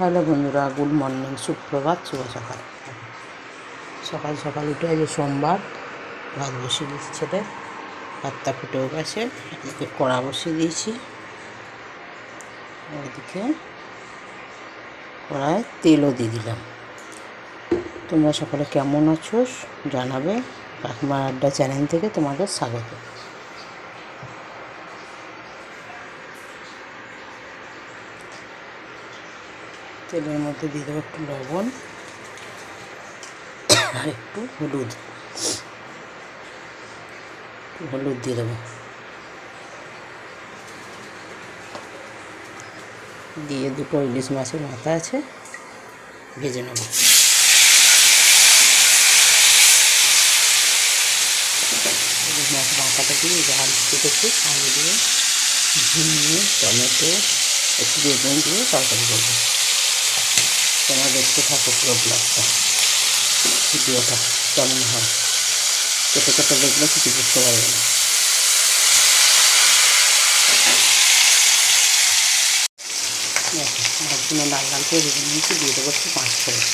Hello বন্ধুরা, good morning, সুপ্রভাত, শুভ সকাল। সকাল সকাল উঠে আজ সোমবার, ভাত বসিয়ে দিয়েছি ছেলে, ভাতটা ফুটেও গেছে। এদিকে কড়া বসিয়ে দিয়েছি, ওইদিকে কড়ায় তেলও দিয়ে দিলাম। তোমরা সকালে কেমন আছো জানাবে। কাকিমার আড্ডা চ্যানেল থেকে তোমাদের স্বাগত। তেলের মধ্যে দিয়ে দেবো একটু লবণ আর একটু হলুদ দিয়ে দেবো। দিয়ে দুটো ইলিশ মাছের মাথা আছে, ভেজে নেব। ইলিশ মাছের মাথাটা দিয়ে ঝাল কেটেছি, আলু দিয়ে, ঝিঙে, টমেটো, একটু বেগুন দিয়ে তরকারি করবো। তোমরা দেখতে থাকো পুরো ব্লগটা, ভিডিওটা কেমন হয়। কেটে কেটে দেখলে কিছু বুঝতে পারবে না। মাছগুলো লাল লাল করে ভেজে নিয়েছি, দিয়ে দেবো একটু পাঁচ ফোড়ন।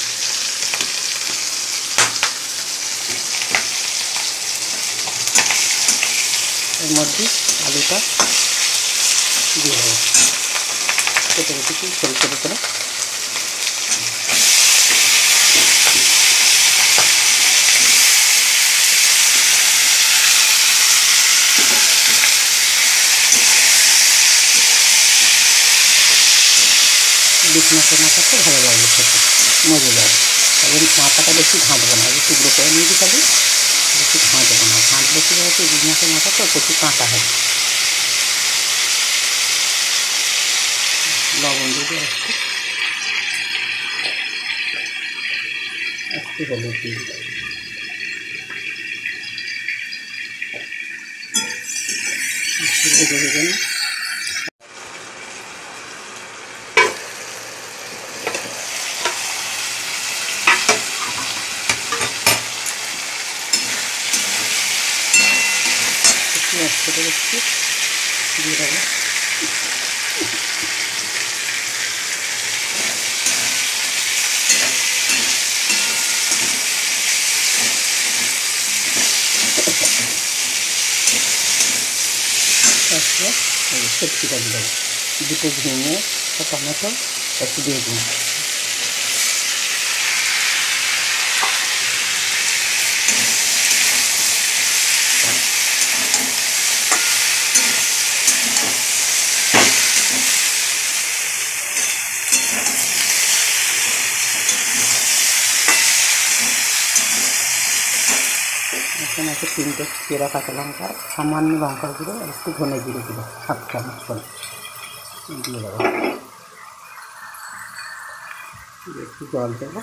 এর মধ্যে আলুটা দিয়ে দেবো, কেটে রেখেছি ছোটো ছোটো করে। ইলিশ মাছের মাথাটা ভালো লাগবে খেতে, মজা যাবে। তবে মাথাটা বেশি ঘাঁটবো না, একটু টুকরো করে নিয়েছি, তবে বেশি ঘাঁটবো না। ঘাঁটলে কী হয়তো ইলিশ মাছের মাথা তো প্রচুর কাঁটা হয়। লবণ দিয়ে দিই একটু হলুদ দিয়ে দিই। ভেজে ভেজে নিই। ছোটো একটু দিয়ে দেবো। তারপরে সবজিটা দিয়ে দেবো, দুটো ঝিঙে, টমেটো, একটু বেগুন। এখানে আছে 3টে চেরা কাঁচা লঙ্কা, সামান্য লঙ্কার গুঁড়ো, আর একটু ধনে জিরে দিল, 7 চামচ করে দিয়ে দেবো। একটু জল দেবো,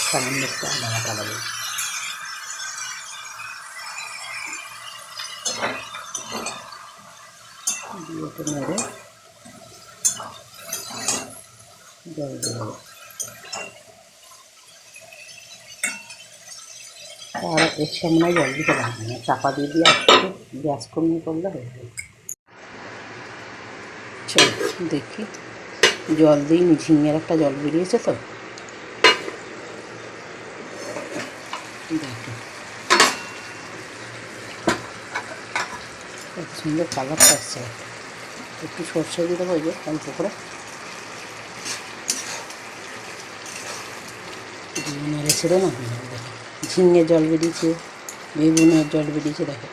সামান্য একটু আদা বাটা দেবো। দিয়ে একটু নেড়ে জল দেবো। আর এর সামনে জল দিতে লাগবে না, চাপা দিয়ে দিয়ে একটু গ্যাস কমিয়ে করলে হয়ে যাবে। চল দেখি, জল দিই, ঝিঙের একটা জল বেরিয়েছে তো, দেখো কত সুন্দর কালারটা আসছে। একটু সরষে দিয়ে দেবো, যে অল্প করে নেড়ে ছেড়ে না। দেখো ঝিঙে জল বেরিয়েছে, বেগুনের জল বেরিয়েছে, দেখো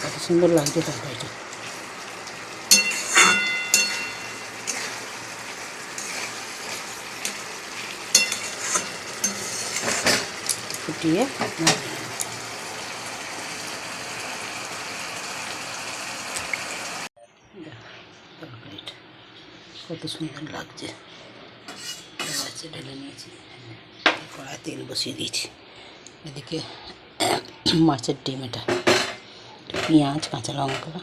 কত সুন্দর লাগছে তরকারিটা। ফুটিয়ে তরকারিটা কত সুন্দর লাগছে। ঢেলে নিয়েছি, কড়ায় তেল বসিয়ে দিয়েছি। এদিকে মাছের ডিম, এটা পেঁয়াজ, কাঁচা লঙ্কা,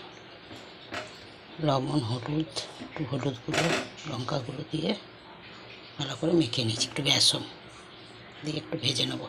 লবণ, হলুদ, একটু হলুদ গুঁড়ো, লঙ্কা গুঁড়ো দিয়ে ভালো করে মেখে নিয়েছি। একটু বেসন দিয়ে একটু ভেজে নেব।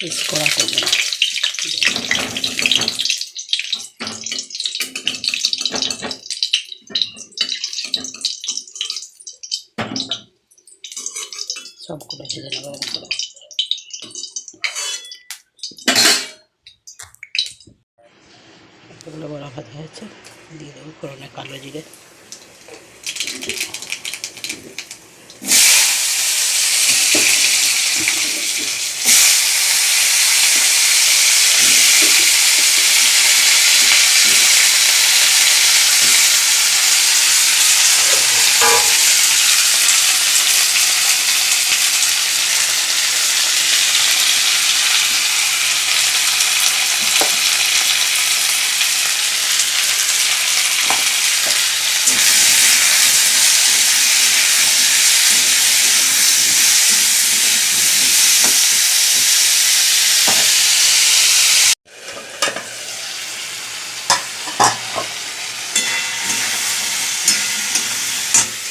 বেশি কড়া করবো না। সবগুলো ভেজে নেবো করে। এগুলো বড়া ভাজা হয়েছে, দিয়ে দেবো ফোড়নে কালো জিরে।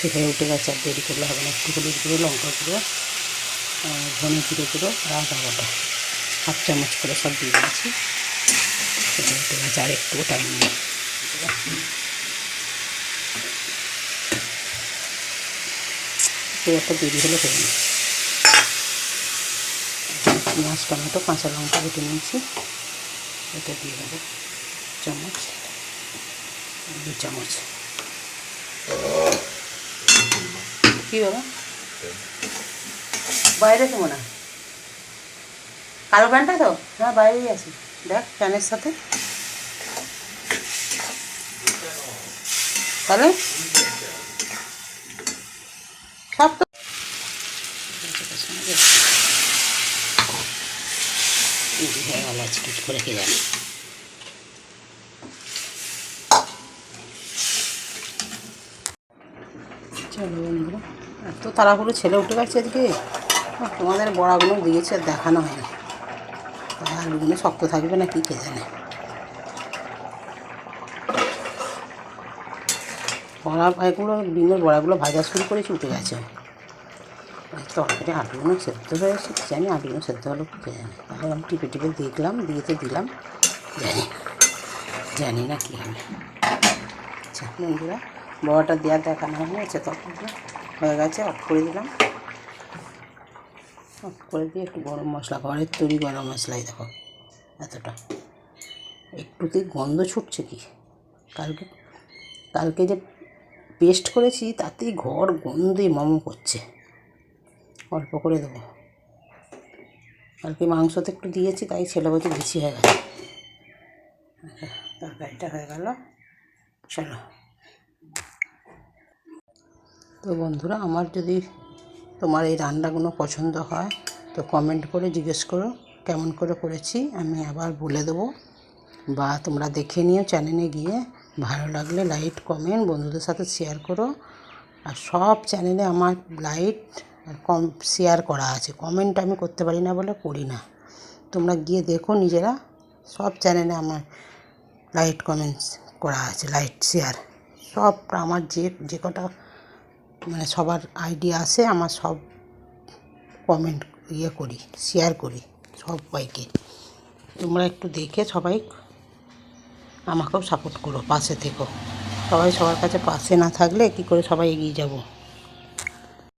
সেটাই উঠে গেছে, আর দেরি করলে হবে না। একটু হলুদ গুঁড়ো, লঙ্কা গুঁড়ো, ধনে জিরে গুঁড়ো আর আদা বাটা 1/2 চামচ করে সব দিয়ে দিয়েছি। সেটা উঠে গেছে, আর একটু টাইম নেই। খুব একটা দেরি হলে হয়ে না। পেঁয়াজ, টমেটো, কাঁচা লঙ্কা কেটে নিয়েছি, এটা দিয়ে দেবো 1 চামচ, 2 চামচ। কী বাবা বাইরে তো মনে হয় কালো প্যান্টটা তো? হ্যাঁ বাইরেই আছে, দেখ প্যানের সাথে। তাহলে সব তো হয়ে গেল আজকে করে কে জানে। চলো বন্ধুরা, এত তাড়াহুড়ো ছেলে উঠে গেছে আজকে। তোমাদের বড়াগুলো দিয়েছে, দেখানো হয়নি। আলুগুলো শক্ত থাকবে না কি কে জানে। বড়া এগুলো ডিমের বড়াগুলো ভাজা শুরু করেছি, উঠে গেছে। তরকারি আলুগুলো সেদ্ধ হয়েছে কি জানি, আলুগুলো সেদ্ধ হলো কি কে জানে। তাহলে আমি টিপে টিপে দেখলাম, দিয়ে তো দিলাম, জানি না কী হবে। আচ্ছা বন্ধুরা, বড়াটা দেওয়ার দেখানো হয়েছে, তরকারিটা হয়ে গেছে। অফ করে দিলাম, অফ করে দিয়ে একটু গরম মশলা, ঘরের তৈরি গরম মশলাই দেখো এতটা। একটুতেই গন্ধ ছুটছে কি। কালকে যে পেস্ট করেছি তাতেই ঘর গন্ধে মম করছে। অল্প করে দেবো, কালকে মাংসতে একটু দিয়েছি, তাই ছেলে বলছে বেশি হয়ে গেছে। তরকারিটা হয়ে গেল। চলো তো বন্ধুরা, আমার যদি তোমার এই রান্নাগুলো পছন্দ হয় তো কমেন্ট করে জিজ্ঞেস করো কেমন করে করেছি, আমি আবার বলে দেবো। বা তোমরা দেখে নিও চ্যানেলে গিয়ে, ভালো লাগলে লাইক কমেন্ট বন্ধুদের সাথে শেয়ার করো। আর সব চ্যানেলে আমার লাইক আর শেয়ার করা আছে, কমেন্ট আমি করতে পারি না বলে করি না। তোমরা গিয়ে দেখো নিজেরা, সব চ্যানেলে আমার লাইক কমেন্টস করা আছে, লাইক শেয়ার সব। আমার যে কটা মানে সবার আইডিয়া আছে, আমার সব কমেন্ট করি, শেয়ার করি সবাইকে। তোমরা একটু দেখে সবাই আমাকেও সাপোর্ট করো, পাশে থেকো। সবাই সবার কাছে পাশে না থাকলে কি করে সবাই এগিয়ে যাব।